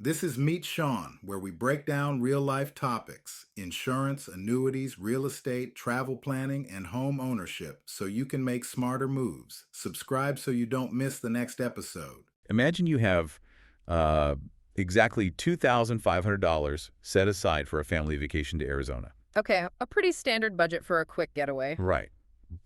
This is Meet Sean, where we break down real life topics insurance, annuities, real estate, travel planning, and home ownership so you can make smarter moves. Subscribe so you don't miss the next episode. Imagine you have uh, exactly $2,500 set aside for a family vacation to Arizona. Okay, a pretty standard budget for a quick getaway. Right.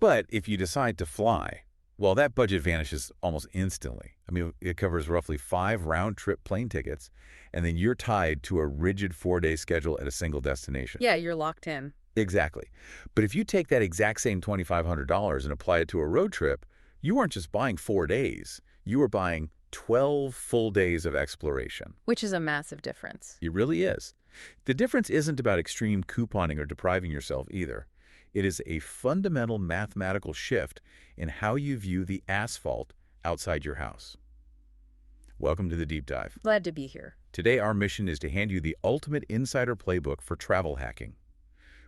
But if you decide to fly, well, that budget vanishes almost instantly. I mean, it covers roughly 5 round-trip plane tickets, and then you're tied to a rigid 4-day schedule at a single destination. Yeah, you're locked in. Exactly. But if you take that exact same $2,500 and apply it to a road trip, you aren't just buying 4 days. You are buying 12 full days of exploration. Which is a massive difference. It really is. The difference isn't about extreme couponing or depriving yourself either. It is a fundamental mathematical shift in how you view the asphalt outside your house. Welcome to the Deep Dive. Glad to be here. Today, our mission is to hand you the ultimate insider playbook for travel hacking.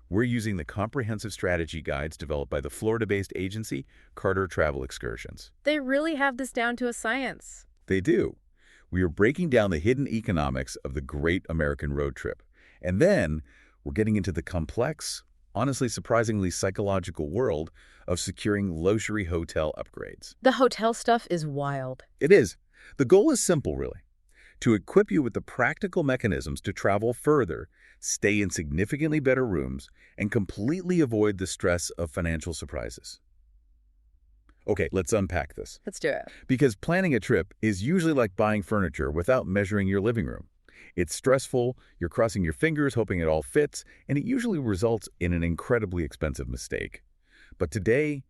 We're using the comprehensive strategy guides developed by the Florida-based agency Carter Travel Excursions. They really have this down to a science. They do. We are breaking down the hidden economics of the great American road trip. And then we're getting into the complex, honestly surprisingly psychological world of securing luxury hotel upgrades. The hotel stuff is wild. It is. The goal is simple, really. To equip you with the practical mechanisms to travel further, stay in significantly better rooms, and completely avoid the stress of financial surprises. Okay, let's unpack this. Let's do it. Because planning a trip is usually like buying furniture without measuring your living room. It's stressful, you're crossing your fingers hoping it all fits, and it usually results in an incredibly expensive mistake. But today,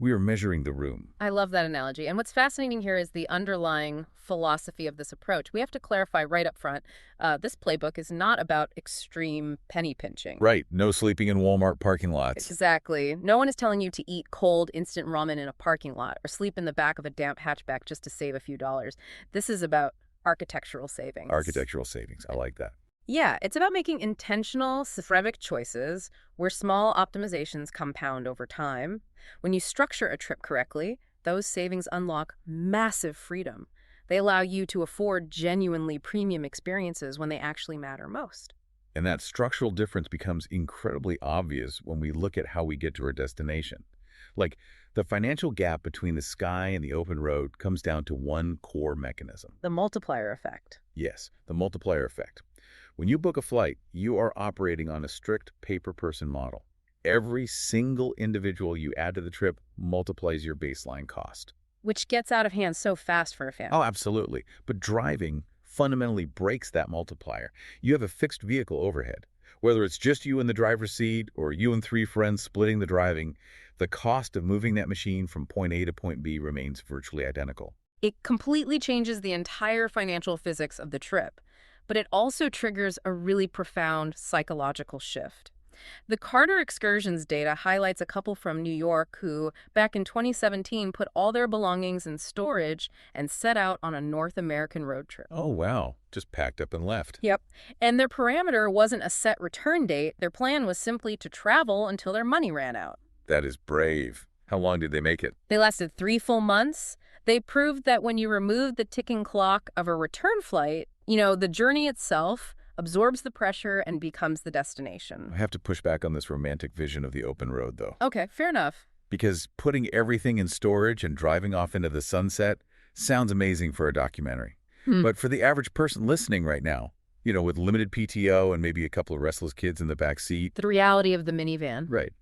we are measuring the room. I love that analogy. And what's fascinating here is the underlying philosophy of this approach. We have to clarify right up front, this playbook is not about extreme penny pinching. Right, no sleeping in Walmart parking lots. Exactly. No one is telling you to eat cold instant ramen in a parking lot or sleep in the back of a damp hatchback just to save a few dollars. This is about architectural savings. Architectural savings, I like that. Yeah, it's about making intentional, systemic choices where small optimizations compound over time. When you structure a trip correctly, those savings unlock massive freedom. They allow you to afford genuinely premium experiences when they actually matter most. And that structural difference becomes incredibly obvious when we look at how we get to our destination. Like, the financial gap between the sky and the open road comes down to one core mechanism. The multiplier effect. Yes, the multiplier effect. When you book a flight, you are operating on a strict pay-per-person model. Every single individual you add to the trip multiplies your baseline cost. Which gets out of hand so fast for a family. Oh, absolutely. But driving fundamentally breaks that multiplier. You have a fixed vehicle overhead. Whether it's just you in the driver's seat or you and 3 friends splitting the driving, the cost of moving that machine from point A to point B remains virtually identical. It completely changes the entire financial physics of the trip, but it also triggers a really profound psychological shift. The Carter Excursions data highlights a couple from New York who, back in 2017, put all their belongings in storage and set out on a North American road trip. Oh, wow. Just packed up and left. Yep. And their parameter wasn't a set return date. Their plan was simply to travel until their money ran out. That is brave. How long did they make it? They lasted 3 full months. They proved that when you remove the ticking clock of a return flight, the journey itself absorbs the pressure and becomes the destination. I have to push back on this romantic vision of the open road, though. Okay, fair enough. Because putting everything in storage and driving off into the sunset sounds amazing for a documentary. But for the average person listening right now, with limited PTO and maybe a couple of restless kids in the back seat. The reality of the minivan. Right.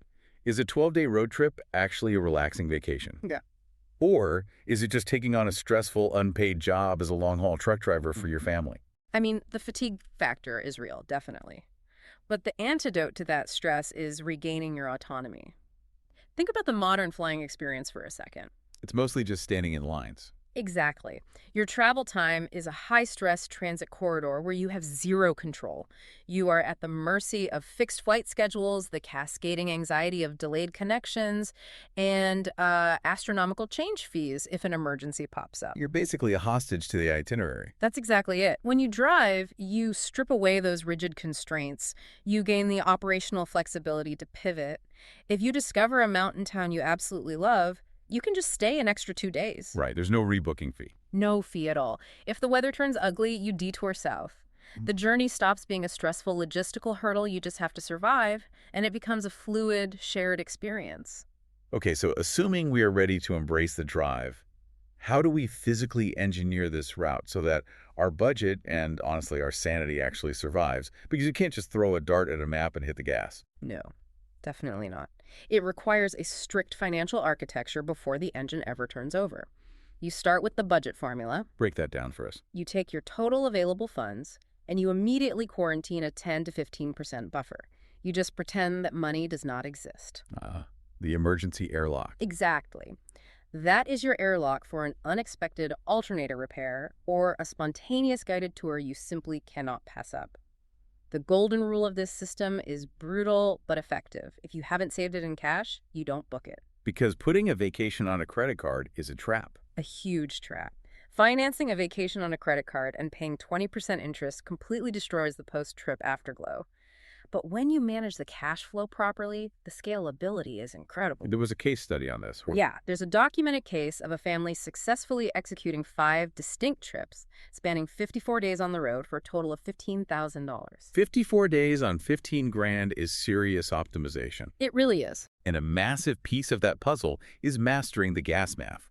Is a 12-day road trip actually a relaxing vacation? Yeah. Or is it just taking on a stressful, unpaid job as a long-haul truck driver for your family? I mean, the fatigue factor is real, definitely. But the antidote to that stress is regaining your autonomy. Think about the modern flying experience for a second. It's mostly just standing in lines. Exactly. Your travel time is a high-stress transit corridor where you have zero control. You are at the mercy of fixed flight schedules, the cascading anxiety of delayed connections, and astronomical change fees if an emergency pops up. You're basically a hostage to the itinerary. That's exactly it. When you drive, you strip away those rigid constraints. You gain the operational flexibility to pivot. If you discover a mountain town you absolutely love, you can just stay an extra 2 days. Right. There's no rebooking fee. No fee at all. If the weather turns ugly, you detour south. The journey stops being a stressful logistical hurdle you just have to survive, and it becomes a fluid, shared experience. Okay, so assuming we are ready to embrace the drive, how do we physically engineer this route so that our budget and, honestly, our sanity actually survives? Because you can't just throw a dart at a map and hit the gas. No, definitely not. It requires a strict financial architecture before the engine ever turns over. You start with the budget formula, Break that down for us. you take your total available funds, and you immediately quarantine a 10 to 15% buffer. You just pretend that money does not exist. The emergency airlock. Exactly. That is your airlock for an unexpected alternator repair or a spontaneous guided tour you simply cannot pass up. The golden rule of this system is brutal but effective. If you haven't saved it in cash, you don't book it. Because putting a vacation on a credit card is a trap. A huge trap. Financing a vacation on a credit card and paying 20% interest completely destroys the post-trip afterglow. But when you manage the cash flow properly, the scalability is incredible. There was a case study on this. Yeah, there's a documented case of a family successfully executing 5 distinct trips, spanning 54 days on the road for a total of $15,000. 54 days on 15 grand is serious optimization. It really is. And a massive piece of that puzzle is mastering the gas math.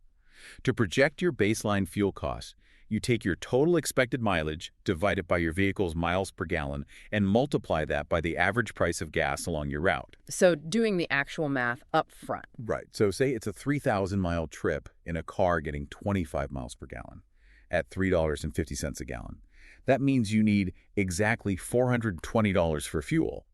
To project your baseline fuel costs, you take your total expected mileage, divide it by your vehicle's miles per gallon, and multiply that by the average price of gas along your route. So doing the actual math up front. Right. So say it's a 3,000-mile trip in a car getting 25 miles per gallon at $3.50 a gallon. That means you need exactly $420 for fuel.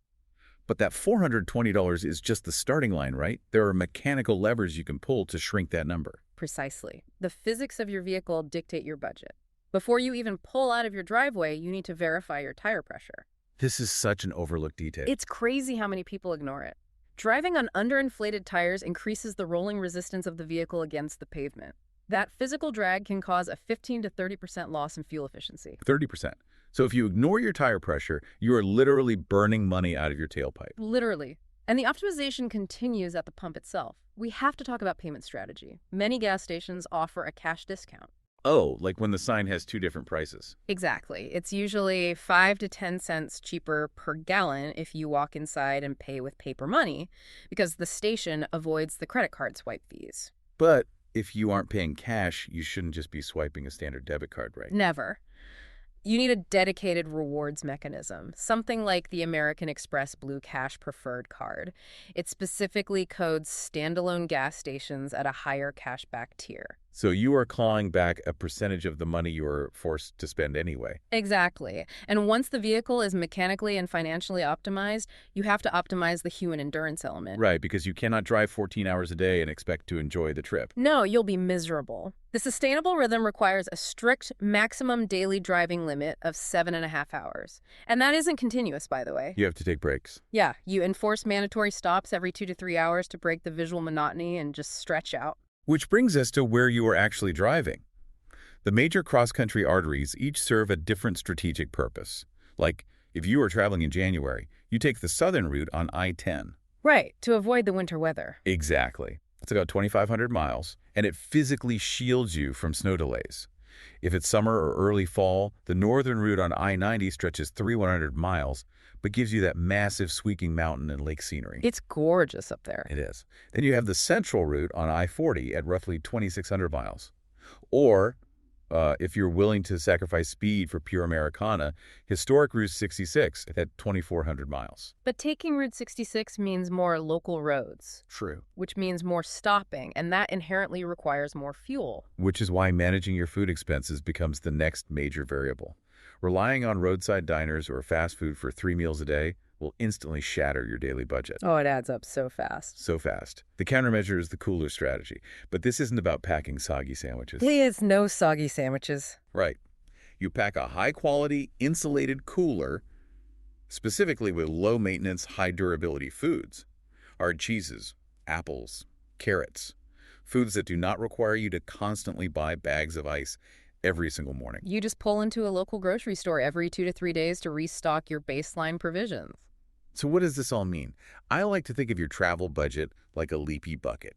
But that $420 is just the starting line, right? There are mechanical levers you can pull to shrink that number. Precisely. The physics of your vehicle dictate your budget. Before you even pull out of your driveway, you need to verify your tire pressure. This is such an overlooked detail. It's crazy how many people ignore it. Driving on underinflated tires increases the rolling resistance of the vehicle against the pavement. That physical drag can cause a 15 to 30% loss in fuel efficiency. 30%. So if you ignore your tire pressure, you are literally burning money out of your tailpipe. Literally. And the optimization continues at the pump itself. We have to talk about payment strategy. Many gas stations offer a cash discount. Oh, like when the sign has two different prices. Exactly. It's usually 5 to 10 cents cheaper per gallon if you walk inside and pay with paper money, because the station avoids the credit card swipe fees. But if you aren't paying cash, you shouldn't just be swiping a standard debit card, right? Never. You need a dedicated rewards mechanism, something like the American Express Blue Cash Preferred Card. It specifically codes standalone gas stations at a higher cashback tier. So you are clawing back a percentage of the money you were forced to spend anyway. Exactly. And once the vehicle is mechanically and financially optimized, you have to optimize the human endurance element. Right, because you cannot drive 14 hours a day and expect to enjoy the trip. No, you'll be miserable. The sustainable rhythm requires a strict maximum daily driving limit of 7.5 hours. And that isn't continuous, by the way. You have to take breaks. Yeah, you enforce mandatory stops every 2 to 3 hours to break the visual monotony and just stretch out. Which brings us to where you are actually driving. The major cross-country arteries each serve a different strategic purpose. Like, if you are traveling in January, you take the southern route on I-10. Right, to avoid the winter weather. Exactly. It's about 2,500 miles, and it physically shields you from snow delays. If it's summer or early fall, the northern route on I-90 stretches 3,100 miles, but gives you that massive sweeping mountain and lake scenery. It's gorgeous up there. It is. Then you have the central route on I-40 at roughly 2,600 miles. Or, if you're willing to sacrifice speed for pure Americana, historic Route 66 at 2,400 miles. But taking Route 66 means more local roads. True. Which means more stopping, and that inherently requires more fuel. Which is why managing your food expenses becomes the next major variable. Relying on roadside diners or fast food for 3 meals a day will instantly shatter your daily budget. Oh, it adds up so fast. So fast. The countermeasure is the cooler strategy. But this isn't about packing soggy sandwiches. There is no soggy sandwiches. Right. You pack a high-quality, insulated cooler, specifically with low-maintenance, high-durability foods. Hard cheeses, apples, carrots. Foods that do not require you to constantly buy bags of ice every single morning. You just pull into a local grocery store every 2 to 3 days to restock your baseline provisions. So what does this all mean? I like to think of your travel budget like a leaky bucket.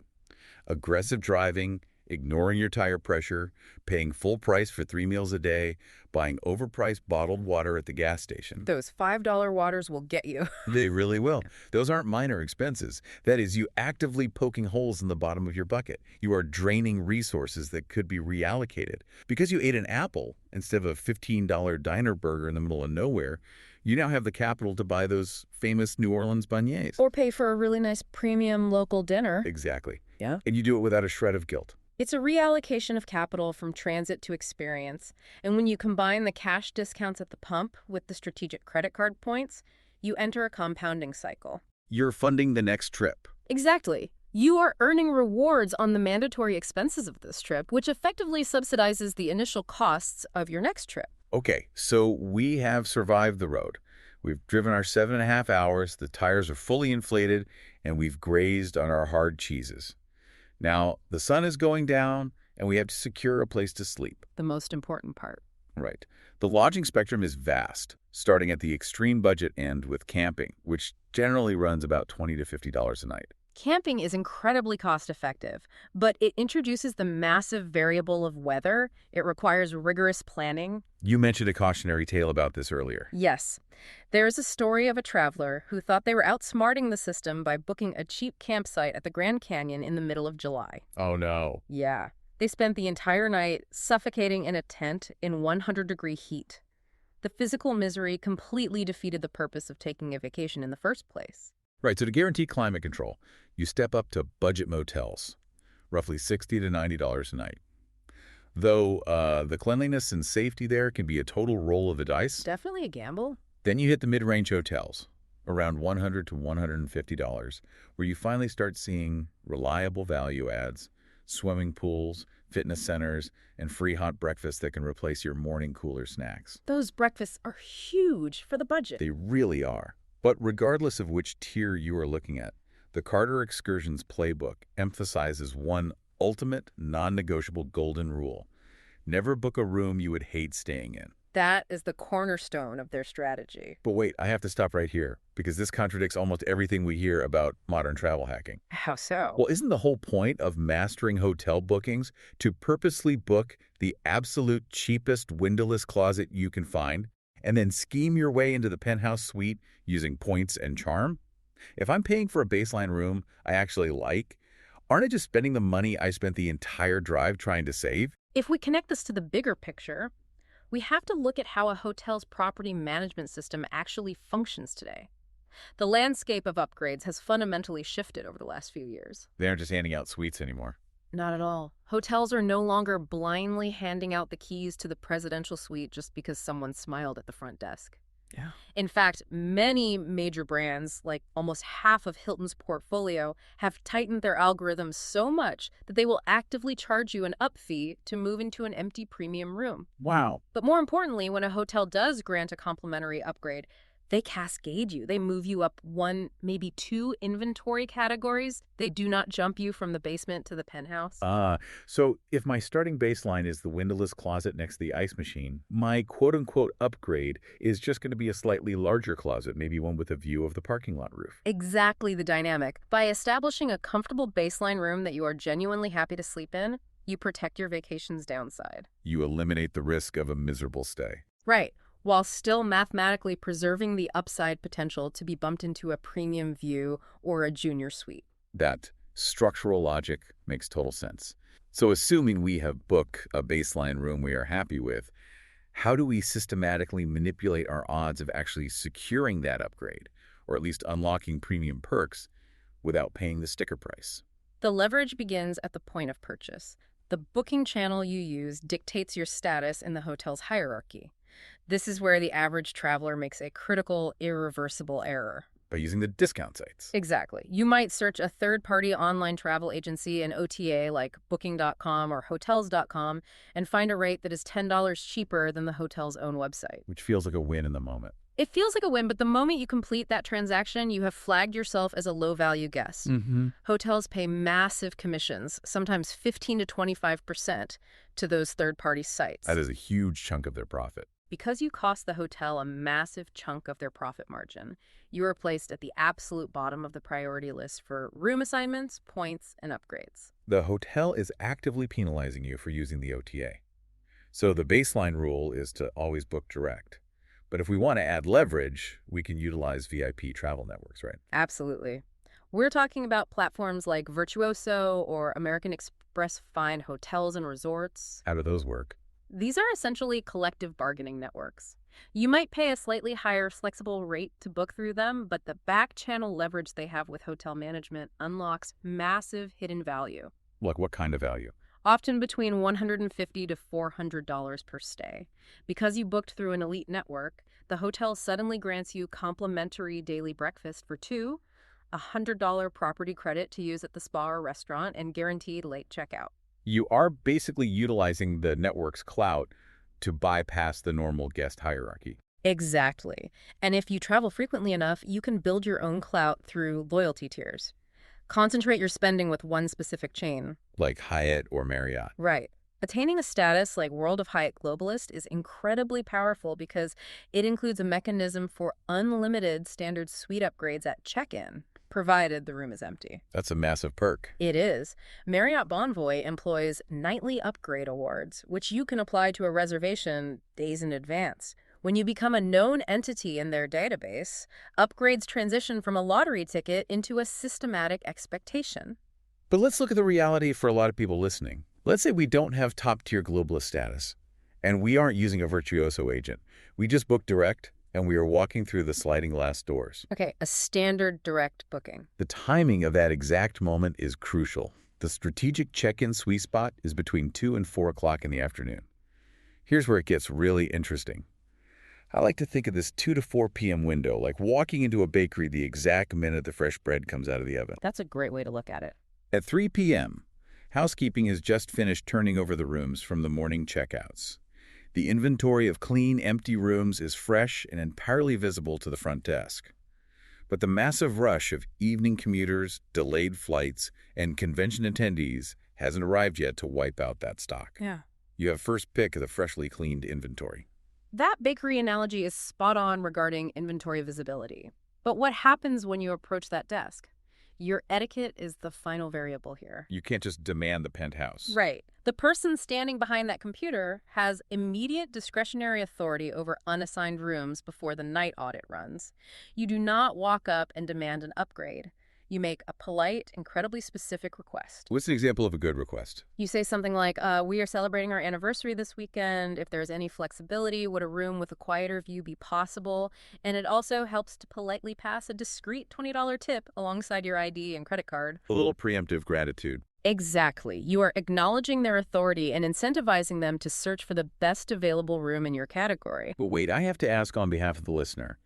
Aggressive driving, ignoring your tire pressure, paying full price for 3 meals a day, buying overpriced bottled water at the gas station. Those $5 waters will get you. They really will. Those aren't minor expenses. That is, you actively poking holes in the bottom of your bucket. You are draining resources that could be reallocated. Because you ate an apple instead of a $15 diner burger in the middle of nowhere, you now have the capital to buy those famous New Orleans beignets. Or pay for a really nice premium local dinner. Exactly. Yeah. And you do it without a shred of guilt. It's a reallocation of capital from transit to experience. And when you combine the cash discounts at the pump with the strategic credit card points, you enter a compounding cycle. You're funding the next trip. Exactly. You are earning rewards on the mandatory expenses of this trip, which effectively subsidizes the initial costs of your next trip. Okay, so we have survived the road. We've driven our 7.5 hours, the tires are fully inflated, and we've grazed on our hard cheeses. Now, the sun is going down, and we have to secure a place to sleep. The most important part. Right. The lodging spectrum is vast, starting at the extreme budget end with camping, which generally runs about $20 to $50 a night. Camping is incredibly cost-effective, but it introduces the massive variable of weather. It requires rigorous planning. You mentioned a cautionary tale about this earlier. Yes. There is a story of a traveler who thought they were outsmarting the system by booking a cheap campsite at the Grand Canyon in the middle of July. Oh, no. Yeah. They spent the entire night suffocating in a tent in 100-degree heat. The physical misery completely defeated the purpose of taking a vacation in the first place. Right, so to guarantee climate control, you step up to budget motels, roughly $60 to $90 a night. Though the cleanliness and safety there can be a total roll of the dice. Definitely a gamble. Then you hit the mid-range hotels, around $100 to $150, where you finally start seeing reliable value adds, swimming pools, fitness centers, and free hot breakfasts that can replace your morning cooler snacks. Those breakfasts are huge for the budget. They really are. But regardless of which tier you are looking at, the Carter Excursions playbook emphasizes one ultimate, non-negotiable golden rule. Never book a room you would hate staying in. That is the cornerstone of their strategy. But wait, I have to stop right here, because this contradicts almost everything we hear about modern travel hacking. How so? Well, isn't the whole point of mastering hotel bookings to purposely book the absolute cheapest windowless closet you can find, and then scheme your way into the penthouse suite using points and charm? If I'm paying for a baseline room I actually like, aren't I just spending the money I spent the entire drive trying to save? If we connect this to the bigger picture, we have to look at how a hotel's property management system actually functions today. The landscape of upgrades has fundamentally shifted over the last few years. They aren't just handing out suites anymore. Not at all. Hotels are no longer blindly handing out the keys to the presidential suite just because someone smiled at the front desk. Yeah. In fact, many major brands, like almost half of Hilton's portfolio, have tightened their algorithms so much that they will actively charge you an up fee to move into an empty premium room. Wow. But more importantly, when a hotel does grant a complimentary upgrade, they cascade you. They move you up 1, maybe 2 inventory categories. They do not jump you from the basement to the penthouse. So if my starting baseline is the windowless closet next to the ice machine, my quote-unquote upgrade is just going to be a slightly larger closet, maybe one with a view of the parking lot roof. Exactly the dynamic. By establishing a comfortable baseline room that you are genuinely happy to sleep in, you protect your vacation's downside. You eliminate the risk of a miserable stay. Right, while still mathematically preserving the upside potential to be bumped into a premium view or a junior suite. That structural logic makes total sense. So assuming we have booked a baseline room we are happy with, how do we systematically manipulate our odds of actually securing that upgrade, or at least unlocking premium perks, without paying the sticker price? The leverage begins at the point of purchase. The booking channel you use dictates your status in the hotel's hierarchy. This is where the average traveler makes a critical, irreversible error. By using the discount sites. Exactly. You might search a third-party online travel agency in OTA like Booking.com or Hotels.com and find a rate that is $10 cheaper than the hotel's own website. Which feels like a win in the moment. It feels like a win, but the moment you complete that transaction, you have flagged yourself as a low-value guest. Hotels pay massive commissions, sometimes 15 to 25%, to those third-party sites. That is a huge chunk of their profit. Because you cost the hotel a massive chunk of their profit margin, you are placed at the absolute bottom of the priority list for room assignments, points, and upgrades. The hotel is actively penalizing you for using the OTA. So the baseline rule is to always book direct. But if we want to add leverage, we can utilize VIP travel networks, right? Absolutely. We're talking about platforms like Virtuoso or American Express Fine Hotels and Resorts. How do those work? These are essentially collective bargaining networks. You might pay a slightly higher flexible rate to book through them, but the back channel leverage they have with hotel management unlocks massive hidden value, Like what kind of value? often between $150 to $400 per stay. Because you booked through an elite network, the hotel suddenly grants you complimentary daily breakfast for two, a $100 property credit to use at the spa or restaurant, and guaranteed late checkout. You are basically utilizing the network's clout to bypass the normal guest hierarchy. Exactly. And if you travel frequently enough, you can build your own clout through loyalty tiers. Concentrate your spending with one specific chain. Like Hyatt or Marriott. Right. Attaining a status like World of Hyatt Globalist is incredibly powerful because it includes a mechanism for unlimited standard suite upgrades at check-in, provided the room is empty. That's a massive perk. It is. Marriott Bonvoy employs nightly upgrade awards, which you can apply to a reservation days in advance. When you become a known entity in their database, upgrades transition from a lottery ticket into a systematic expectation. But let's look at the reality for a lot of people listening. Let's say we don't have top-tier globalist status, and we aren't using a Virtuoso agent. We just book direct, and we are walking through the sliding glass doors. Okay, a standard direct booking. The timing of that exact moment is crucial. The strategic check-in sweet spot is between 2 and 4 o'clock in the afternoon. Here's where it gets really interesting. I like to think of this 2 to 4 p.m. window like walking into a bakery the exact minute the fresh bread comes out of the oven. That's a great way to look at it. At 3 p.m., housekeeping has just finished turning over the rooms from the morning checkouts. The inventory of clean, empty rooms is fresh and entirely visible to the front desk. But the massive rush of evening commuters, delayed flights, and convention attendees hasn't arrived yet to wipe out that stock. Yeah. You have first pick of the freshly cleaned inventory. That bakery analogy is spot on regarding inventory visibility. But what happens when you approach that desk? Your etiquette is the final variable here. You can't just demand the penthouse. Right. The person standing behind that computer has immediate discretionary authority over unassigned rooms before the night audit runs. You do not walk up and demand an upgrade. You make a polite, incredibly specific request. What's an example of a good request? You say something like, we are celebrating our anniversary this weekend. If there's any flexibility, would a room with a quieter view be possible? And it also helps to politely pass a discreet $20 tip alongside your ID and credit card. A little preemptive gratitude. Exactly. You are acknowledging their authority and incentivizing them to search for the best available room in your category. But wait, I have to ask on behalf of the listener.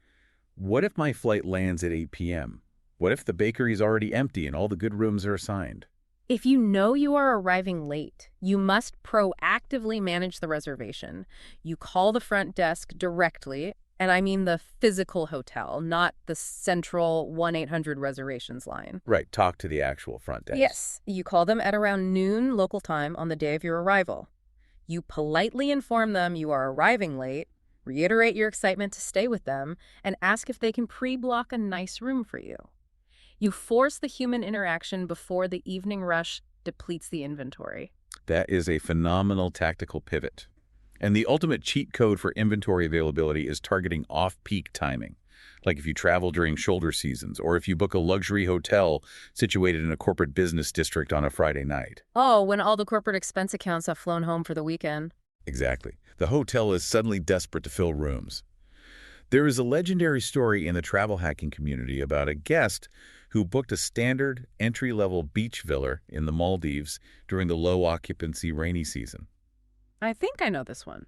What if my flight lands at 8 p.m.? What if the bakery is already empty and all the good rooms are assigned? If you know you are arriving late, you must proactively manage the reservation. You call the front desk directly, and I mean the physical hotel, not the central 1-800 reservations line. Right, talk to the actual front desk. Yes, you call them at around noon local time on the day of your arrival. You politely inform them you are arriving late, reiterate your excitement to stay with them, and ask if they can pre-block a nice room for you. You force the human interaction before the evening rush depletes the inventory. That is a phenomenal tactical pivot. And the ultimate cheat code for inventory availability is targeting off-peak timing. Like if you travel during shoulder seasons, or if you book a luxury hotel situated in a corporate business district on a Friday night. Oh, when all the corporate expense accounts have flown home for the weekend. Exactly. The hotel is suddenly desperate to fill rooms. There is a legendary story in the travel hacking community about a guest who booked a standard entry-level beach villa in the Maldives during the low-occupancy rainy season. I think I know this one.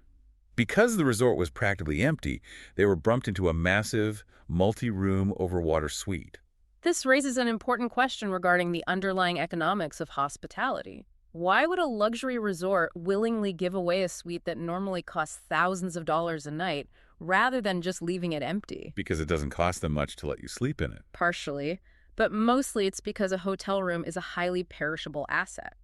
Because the resort was practically empty, they were bumped into a massive, multi-room overwater suite. This raises an important question regarding the underlying economics of hospitality. Why would a luxury resort willingly give away a suite that normally costs thousands of dollars a night rather than just leaving it empty? Because it doesn't cost them much to let you sleep in it. Partially, but mostly it's because a hotel room is a highly perishable asset.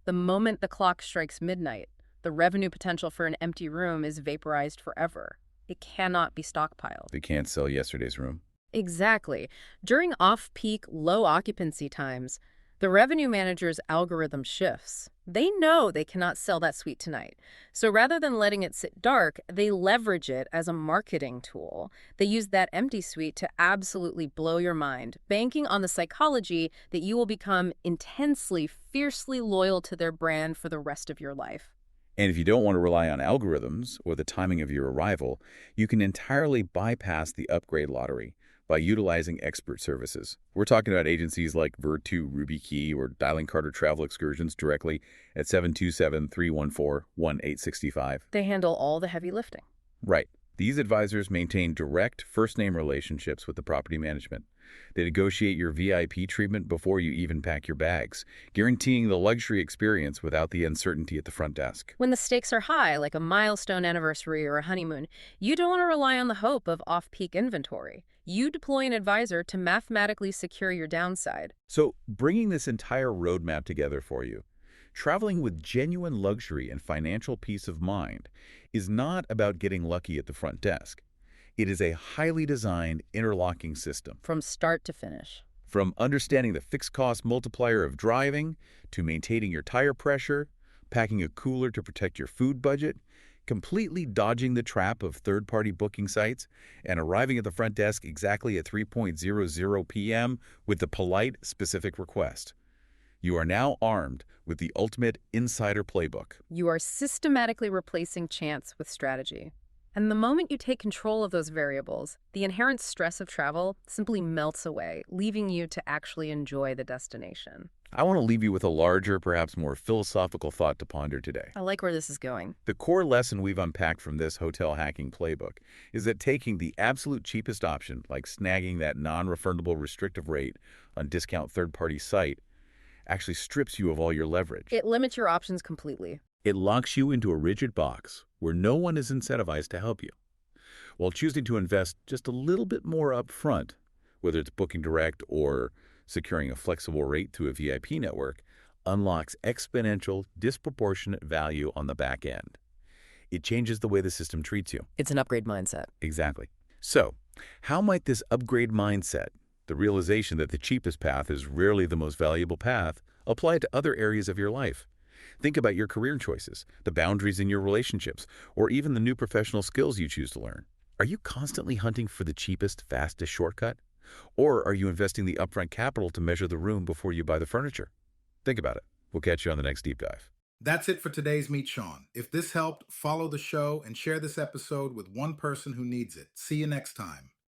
The moment the clock strikes midnight, The revenue potential for an empty room is vaporized forever. It cannot be stockpiled. They can't sell yesterday's room. Exactly. During off-peak, low occupancy times, the revenue manager's algorithm shifts. They know they cannot sell that suite tonight. So rather than letting it sit dark, they leverage it as a marketing tool. They use that empty suite to absolutely blow your mind, banking on the psychology that you will become intensely, fiercely loyal to their brand for the rest of your life. And if you don't want to rely on algorithms or the timing of your arrival, you can entirely bypass the upgrade lottery by utilizing expert services. We're talking about agencies like Virtu, RubyKey, or dialing Carter Travel Excursions directly at 727-314-1865. They handle all the heavy lifting. Right. These advisors maintain direct first-name relationships with the property management. They negotiate your VIP treatment before you even pack your bags, guaranteeing the luxury experience without the uncertainty at the front desk. When the stakes are high, like a milestone anniversary or a honeymoon, you don't want to rely on the hope of off-peak inventory. You deploy an advisor to mathematically secure your downside. So, bringing this entire roadmap together for you, traveling with genuine luxury and financial peace of mind is not about getting lucky at the front desk. It is a highly designed interlocking system. From start to finish. From understanding the fixed cost multiplier of driving, to maintaining your tire pressure, packing a cooler to protect your food budget, completely dodging the trap of third-party booking sites, and arriving at the front desk exactly at 3:00 p.m. with the polite, specific request. You are now armed with the ultimate insider playbook. You are systematically replacing chance with strategy. And the moment you take control of those variables, the inherent stress of travel simply melts away, leaving you to actually enjoy the destination. I want to leave you with a larger, perhaps more philosophical thought to ponder today. I like where this is going. The core lesson we've unpacked from this hotel hacking playbook is that taking the absolute cheapest option, like snagging that non-refundable restrictive rate on discount third-party site, actually strips you of all your leverage. It limits your options completely. It locks you into a rigid box where no one is incentivized to help you. While choosing to invest just a little bit more up front, whether it's booking direct or securing a flexible rate through a VIP network, unlocks exponential, disproportionate value on the back end. It changes the way the system treats you. It's an upgrade mindset. Exactly. So, how might this upgrade mindset, the realization that the cheapest path is rarely the most valuable path, apply to other areas of your life? Think about your career choices, the boundaries in your relationships, or even the new professional skills you choose to learn. Are you constantly hunting for the cheapest, fastest shortcut? Or are you investing the upfront capital to measure the room before you buy the furniture? Think about it. We'll catch you on the next deep dive. That's it for today's Meet Sean. If this helped, follow the show and share this episode with one person who needs it. See you next time.